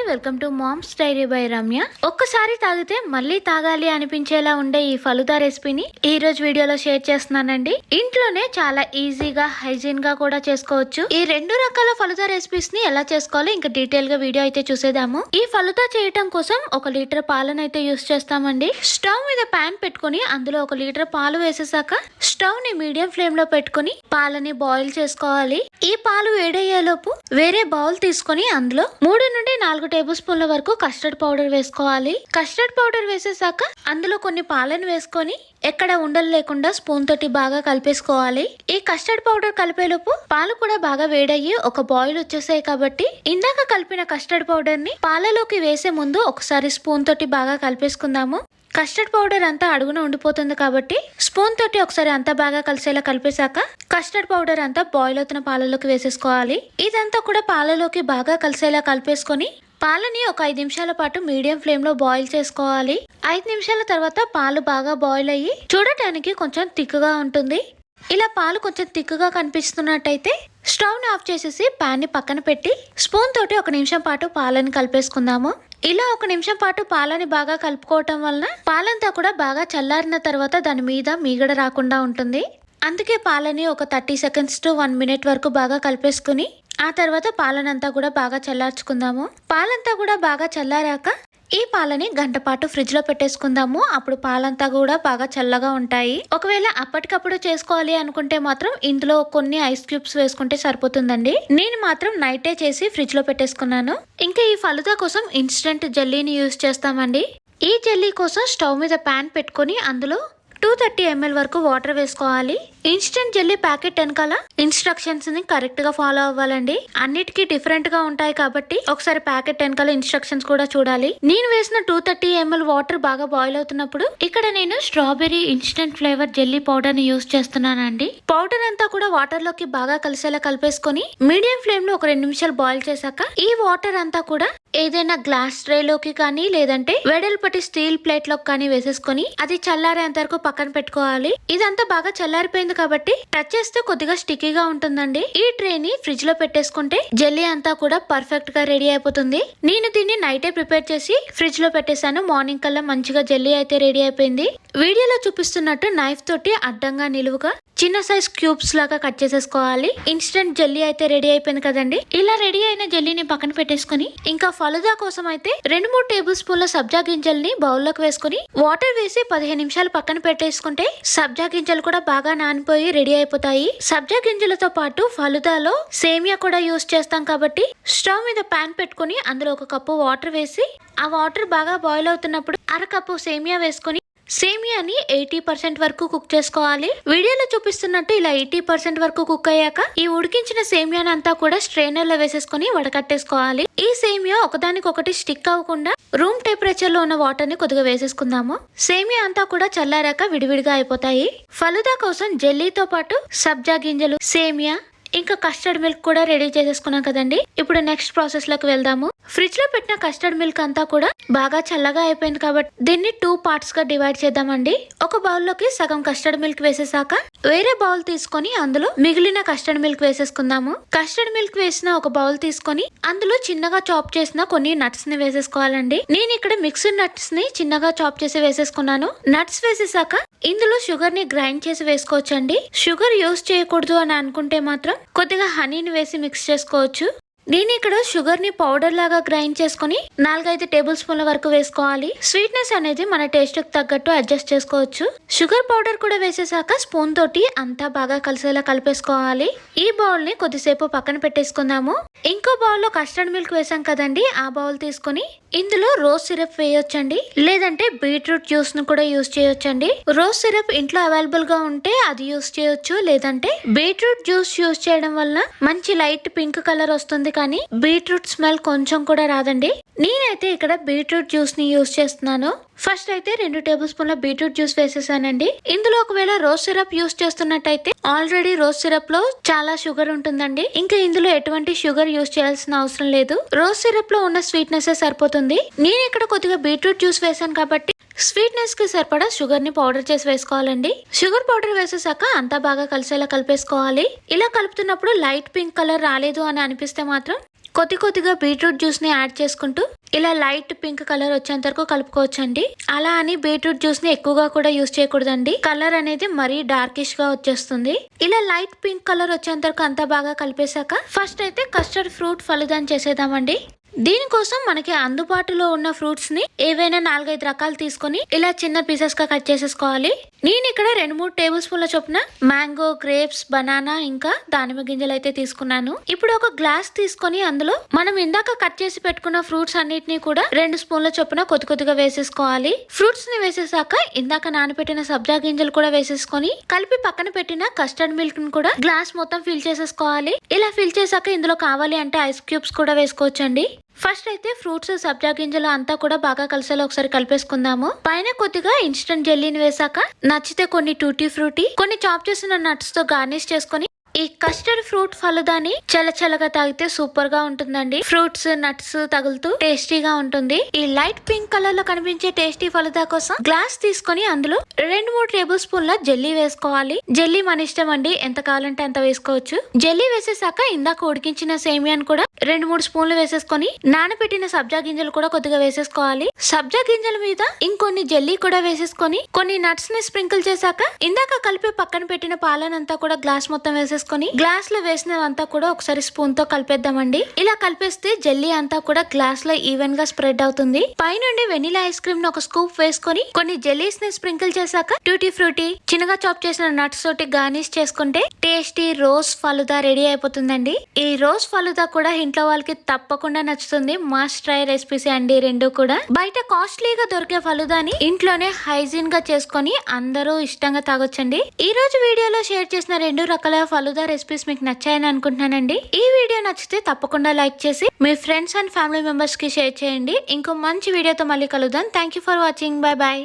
Welcome to mom's diary by Ramya. ఒక్కసారి తాగితే మళ్ళీ తాగాలి అనిపించేలా ఉండే ఈ ఫలుదా రెసిపీని ఈ రోజు వీడియోలో షేర్ చేస్తున్నానండి. ఇంట్లోనే చాలా ఈజీగా హైజీన్ గా కూడా చేసుకోవచ్చు. ఈ రెండు రకాల ఫలుదా రెసిపీస్ ని ఎలా చేసుకోవాలో ఇంకా డీటెయిల్ గా వీడియో అయితే చూసేద్దాము. ఈ ఫలుదా చేయటం కోసం 1 లీటర్ పాలను అయితే యూస్ చేస్తామండి. స్టవ్ మీద ప్యాన్ పెట్టుకుని అందులో 1 లీటర్ పాలు వేసేసాక స్టవ్ ని మీడియం ఫ్లేమ్ లో పెట్టుకుని పాలని బాయిల్ చేసుకోవాలి. ఈ పాలు వేడయ్యేలోపు వేరే బౌల్ తీసుకొని అందులో 3 నుండి 4 టేబుల్ స్పూన్ల వరకు కస్టర్డ్ పౌడర్ వేసుకోవాలి. కస్టర్డ్ పౌడర్ వేసేసాక అందులో కొన్ని పాలను వేసుకొని ఎక్కడ ఉండలు లేకుండా స్పూన్ తోటి బాగా కలిపేసుకోవాలి. ఈ కస్టర్డ్ పౌడర్ కలిపేలోపు పాలు కూడా బాగా వేడయ్యి ఒక బాయిల్ వచ్చేసాయి కాబట్టి ఇందాక కలిపిన కస్టర్డ్ పౌడర్ ని పాలలోకి వేసే ముందు ఒకసారి స్పూన్ తోటి బాగా కలిపేసుకుందాము. కస్టర్డ్ పౌడర్ అంతా అడుగున ఉండిపోతుంది కాబట్టి స్పూన్ తోటి ఒకసారి అంతా బాగా కలిసేలా కలిపేశాక కస్టర్డ్ పౌడర్ అంతా బాయిల్ అవుతున్న పాలలోకి వేసేసుకోవాలి. ఇదంతా కూడా పాలలోకి బాగా కలిసేలా కలిపేసుకొని పాలని ఒక 5 నిమిషాల పాటు మీడియం ఫ్లేమ్ లో బాయిల్ చేసుకోవాలి. 5 నిమిషాల తర్వాత పాలు బాగా బాయిల్ అయ్యి చూడటానికి కొంచెం థిక్గా ఉంటుంది. ఇలా పాలు కొంచెం థిక్గా కనిపిస్తున్నట్టయితే స్టవ్ ని ఆఫ్ చేసేసి ప్యాన్ ని పక్కన పెట్టి స్పూన్ తోటి 1 నిమిషం పాటు పాలని కలిపేసుకుందాము. ఇలా 1 నిమిషం పాటు పాలని బాగా కలుపుకోవటం వలన పాలంతా కూడా బాగా చల్లారిన తర్వాత దాని మీద మీగడ రాకుండా ఉంటుంది. అందుకే పాలని ఒక 30 సెకండ్స్ టు 1 మినిట్ వరకు బాగా కలిపేసుకుని ఆ తర్వాత పాలనంతా కూడా బాగా చల్లార్చుకుందాము. పాలంతా కూడా బాగా చల్లారాక ఈ పాలని గంట పాటు ఫ్రిడ్జ్ లో పెట్టేసుకుందాము. అప్పుడు పాలంతా కూడా బాగా చల్లగా ఉంటాయి. ఒకవేళ అప్పటికప్పుడు చేసుకోవాలి అనుకుంటే మాత్రం ఇందులో కొన్ని ఐస్ క్యూబ్స్ వేసుకుంటే సరిపోతుందండి. నేను మాత్రం నైటే చేసి ఫ్రిడ్జ్ లో పెట్టేసుకున్నాను. ఇంకా ఈ ఫలుదా కోసం ఇన్స్టెంట్ జెల్లీని యూజ్ చేస్తామండి. ఈ జెల్లీ కోసం స్టవ్ మీద ప్యాన్ పెట్టుకొని అందులో 230 ml వరకు వాటర్ వేసుకోవాలి. ఇన్స్టెంట్ జెల్లీ ప్యాకెట్ వెనకాల ఇన్స్ట్రక్షన్స్ ని కరెక్ట్ గా ఫాలో అవ్వాలండి. అన్నిటికీ డిఫరెంట్ గా ఉంటాయి కాబట్టి ఒకసారి ప్యాకెట్ వెనకాల ఇన్స్ట్రక్షన్స్ కూడా చూడాలి. నేను వేసిన 230 ml వాటర్ బాగా బాయిల్ అవుతున్నప్పుడు ఇక్కడ నేను strawberry instant flavour jelly powder ని యూస్ చేస్తున్నానండి. పౌడర్ అంతా కూడా వాటర్ లోకి బాగా కలిసేలా కలిపేసుకొని మీడియం ఫ్లేమ్ లో ఒక 2 నిమిషాలు బాయిల్ చేశాక ఈ వాటర్ అంతా కూడా ఏదైనా గ్లాస్ ట్రే లోకి కానీ లేదంటే వెడల్పటి స్టీల్ ప్లేట్ లోకి కానీ వేసేసుకొని అది చల్లారేంత వరకు పక్కన పెట్టుకోవాలి. ఇదంతా బాగా చల్లారిపోయింది కాబట్టి టచ్ చేస్తే కొద్దిగా స్టిక్కీగా ఉంటుందండి. ఈ ట్రే ని ఫ్రిడ్జ్ లో పెట్టేసుకుంటే జెల్లీ అంతా కూడా పర్ఫెక్ట్ గా రెడీ అయిపోతుంది. నేను దీన్ని నైటే ప్రిపేర్ చేసి ఫ్రిడ్జ్ లో పెట్టేశాను. మార్నింగ్ కల్లా మంచిగా జెల్లీ అయితే రెడీ అయిపోయింది. వీడియోలో చూపిస్తున్నట్టు నైఫ్ తోటి అడ్డంగా నిలువుగా చిన్న సైజ్ క్యూబ్స్ లాగా కట్ చేసేసుకోవాలి. ఇన్స్టెంట్ జెల్లీ అయితే రెడీ అయిపోయింది కదండి. ఇలా రెడీ అయిన జెల్లీని పక్కన పెట్టేసుకుని ఇంకా ఫలుదా కోసం అయితే 2-3 టేబుల్ స్పూన్ల సబ్జా గింజల్ని బౌల్లోకి వేసుకుని వాటర్ వేసి 15 నిమిషాలు పక్కన పెట్టేసుకుంటే సబ్జా గింజలు కూడా బాగా నానిపోయి రెడీ అయిపోతాయి. సబ్జా గింజలతో పాటు ఫలుదాలో సేమియా కూడా యూస్ చేస్తాం కాబట్టి స్టవ్ మీద ప్యాన్ పెట్టుకుని అందులో 1 కప్పు వాటర్ వేసి ఆ వాటర్ బాగా బాయిల్ అవుతున్నప్పుడు 1/2 కప్పు సేమియా వేసుకుని సేమియాని 80% వరకు కుక్ చేసుకోవాలి. వీడియోలో చూపిస్తున్నట్టు ఇలా 80% వరకు కుక్ అయ్యాక ఈ ఉడికించిన సేమియాని అంతా కూడా స్ట్రైనర్ లో వేసేసుకుని వడకట్టేసుకోవాలి. ఈ సేమియా ఒకదానికొకటి స్టిక్ అవ్వకుండా రూమ్ టెంపరేచర్ లో ఉన్న వాటర్ ని కొద్దిగా వేసేసుకుందాము. సేమియా అంతా కూడా చల్లారాక విడివిడిగా అయిపోతాయి. ఫలుదా కోసం జెల్లీతో పాటు సబ్జా గింజలు, సేమియా ఇంకా కస్టర్డ్ మిల్క్ కూడా రెడీ చేసేసుకున్నాం కదండి. ఇప్పుడు నెక్స్ట్ ప్రాసెస్ లోకి వెళ్దాము. ఫ్రిడ్జ్ లో పెట్టిన కస్టర్డ్ మిల్క్ అంతా కూడా బాగా చల్లగా అయిపోయింది కాబట్టి దీన్ని 2 పార్ట్స్ గా డివైడ్ చేద్దామండి. ఒక బౌల్ లోకి సగం కస్టర్డ్ మిల్క్ వేసేసాక వేరే బౌల్ తీసుకొని అందులో మిగిలిన కస్టర్డ్ మిల్క్ వేసేసుకుందాము. కస్టర్డ్ మిల్క్ వేసిన ఒక బౌల్ తీసుకొని అందులో చిన్నగా చాప్ చేసిన కొన్ని నట్స్ ని వేసేసుకోవాలండి. నేను ఇక్కడ మిక్స్డ్ నట్స్ ని చిన్నగా చాప్ చేసి వేసేసుకున్నాను. నట్స్ వేసేసాక ఇందులో షుగర్ ని గ్రైండ్ చేసి వేసుకోవచ్చండి. షుగర్ యూస్ చేయకూడదు అని అనుకుంటే మాత్రం కొద్దిగా హనీని వేసి మిక్స్ చేసుకోవచ్చు. నేను ఇక్కడ షుగర్ ని పౌడర్ లాగా గ్రైండ్ చేసుకుని 4-5 టేబుల్ స్పూన్ల వరకు వేసుకోవాలి. స్వీట్నెస్ అనేది మన టేస్ట్ కు తగ్గట్టు అడ్జస్ట్ చేసుకోవచ్చు. షుగర్ పౌడర్ కూడా వేసేసాక స్పూన్ తోటి అంతా బాగా కలిసేలా కలిపేసుకోవాలి. ఈ బౌల్ ని కొద్దిసేపు పక్కన పెట్టేసుకుందాము. ఇంకో బౌల్ లో కస్టర్డ్ మిల్క్ వేసాం కదండి. ఆ బౌల్ తీసుకుని ఇందులో రోజ్ సిరప్ వేయొచ్చండి, లేదంటే బీట్రూట్ జ్యూస్ ను కూడా యూస్ చేయొచ్చండి. రోజ్ సిరప్ ఇంట్లో అవైలబుల్ గా ఉంటే అది యూస్ చేయొచ్చు, లేదంటే బీట్రూట్ జ్యూస్ యూస్ చేయడం వల్ల మంచి లైట్ పింక్ కలర్ వస్తుంది కానీ బీట్రూట్ స్మెల్ కొంచెం కూడా రాదండి. నేనైతే ఇక్కడ బీట్రూట్ జ్యూస్ ని యూస్ చేస్తున్నాను. ఫస్ట్ అయితే 2 టేబుల్ స్పూన్ల బీట్రూట్ జ్యూస్ వేసేసానండి. ఇందులో ఒకవేళ రోజ్ సిరప్ యూస్ చేస్తున్నట్టయితే ఆల్రెడీ రోజ్ సిరప్ లో చాలా షుగర్ ఉంటుందండి. ఇంకా ఇందులో ఎటువంటి షుగర్ యూస్ చేయాల్సిన అవసరం లేదు. రోజ్ సిరప్ లో ఉన్న స్వీట్నెస్ సరిపోతుంది. నేను ఇక్కడ కొద్దిగా బీట్రూట్ జ్యూస్ వేసాను కాబట్టి స్వీట్నెస్ కి సరిపడా షుగర్ ని పౌడర్ చేసి వేసుకోవాలండి. షుగర్ పౌడర్ వేసేసాక అంతా బాగా కలిసేలా కలిపేసుకోవాలి. ఇలా కలుపుతున్నప్పుడు లైట్ పింక్ కలర్ రాలేదు అని అనిపిస్తే మాత్రం కొద్దిగా బీట్రూట్ జ్యూస్ ని యాడ్ చేసుకుంటూ ఇలా లైట్ పింక్ కలర్ వచ్చేంత వరకు కలుపుకోవచ్చండి. అలా అని బీట్రూట్ జ్యూస్ ని ఎక్కువగా కూడా యూస్ చేయకూడదండి. కలర్ అనేది మరీ డార్కిష్ గా వచ్చేస్తుంది. ఇలా లైట్ పింక్ కలర్ వచ్చేంత వరకు అంతా బాగా కలిపేశాక ఫస్ట్ అయితే కస్టర్డ్ ఫ్రూట్ ఫలుదాని చేసేద్దామండి. దీనికోసం మనకి అందుబాటులో ఉన్న ఫ్రూట్స్ ని ఏవైనా 4-5 రకాలు తీసుకొని ఇలా చిన్న పీసెస్ గా కట్ చేసేసుకోవాలి. నేను ఇక్కడ 2-3 టేబుల్ స్పూన్ల చొప్పున మ్యాంగో, గ్రేప్స్, బనానా ఇంకా దానిమ్మ గింజలు అయితే తీసుకున్నాను. ఇప్పుడు ఒక గ్లాస్ తీసుకొని అందులో మనం ఇందాక కట్ చేసి పెట్టుకున్న ఫ్రూట్స్ అన్నిటిని కూడా 2 స్పూన్ల చొప్పున కొద్దిగా వేసేసుకోవాలి. ఫ్రూట్స్ ని వేసేసాక ఇందాక నానబెట్టిన సబ్జా గింజలు కూడా వేసేసుకొని కలిపి పక్కన పెట్టిన కస్టర్డ్ మిల్క్ ని కూడా గ్లాస్ మొత్తం ఫిల్ చేసేసుకోవాలి. ఇలా ఫిల్ చేశాక ఇందులో కావాలి అంటే ఐస్ క్యూబ్స్ కూడా వేసుకోవచ్చండి. ఫస్ట్ అయితే ఫ్రూట్స్, సబ్జా గింజలు అంతా కూడా బాగా కలిసేలా ఒకసారి కలిపేసుకుందాము. పైన కొద్దిగా ఇన్స్టెంట్ జెల్లీని వేసాక నచ్చితే కొన్ని టూటీ ఫ్రూటీ, కొన్ని చాప్ చేసిన నట్స్ తో గార్నిష్ చేసుకొని ఈ కస్టర్డ్ ఫ్రూట్ ఫలుదాని చల్లగా తాగితే సూపర్ గా ఉంటుందండి. ఫ్రూట్స్, నట్స్ తగులుతూ టేస్టీగా ఉంటుంది. ఈ లైట్ పింక్ కలర్ లో కనిపించే టేస్టీ ఫలుదా కోసం గ్లాస్ తీసుకొని అందులో 2-3 టేబుల్ స్పూన్ల జెల్లీ వేసుకోవాలి. జెల్లీ మన ఇష్టం అండి, ఎంత కావాలంటే అంత వేసుకోవచ్చు. జెల్లీ వేసేసాక ఇందాక ఉడికించిన సేమియాను కూడా 2-3 స్పూన్లు వేసేసుకొని నానబెట్టిన సబ్జా గింజలు కూడా కొద్దిగా వేసేసుకోవాలి. సబ్జా గింజల మీద ఇంకొన్ని జెల్లీ కూడా వేసేసుకొని కొన్ని నట్స్ ని స్ప్రింకిల్ చేశాక ఇందాక కలిపి పక్కన పెట్టిన పాలనంతా కూడా గ్లాస్ మొత్తం వేసేసుకొని గ్లాస్ లో వేసినవంతా కూడా ఒకసారి స్పూన్ తో కలిపేద్దామండి. ఇలా కలిపేస్తే జెల్లీ అంతా కూడా గ్లాస్ లో ఈవెన్ గా స్ప్రెడ్ అవుతుంది. పైనుండి వెనిలా ఐస్ క్రీమ్ ని ఒక స్కూప్ వేసుకొని కొన్ని జెల్లీస్ ని స్ప్రింకిల్ చేశాక ట్యూటీ ఫ్రూటీ, చిన్నగా చాప్ చేసిన నట్స్ తోటి గార్నిష్ చేసుకుంటే టేస్టీ రోజ్ ఫలుదా రెడీ అయిపోతుందండి. ఈ రోజ్ ఫలుదా కూడా ఇంట్లో వాళ్ళకి తప్పకుండా నచ్చుతుంది. మస్ట్ ట్రై రెసిపీస్ అండి రెండు కూడా. బయట కాస్ట్లీగా దొరికే ఫలుదాని ఇంట్లోనే హైజీన్ గా చేసుకొని అందరూ ఇష్టంగా తాగొచ్చండి. ఈ రోజు వీడియోలో షేర్ చేసిన 2 రకాల ఫలుదా రెసిపీస్ మీకు నచ్చాయని అనుకుంటున్నానండి. ఈ వీడియో నచ్చితే తప్పకుండా లైక్ చేసి మీ ఫ్రెండ్స్ అండ్ ఫ్యామిలీ మెంబర్స్ కి షేర్ చేయండి. ఇంకో మంచి వీడియోతో మళ్ళీ కలుద్దాం. Thank you for watching. Bye bye.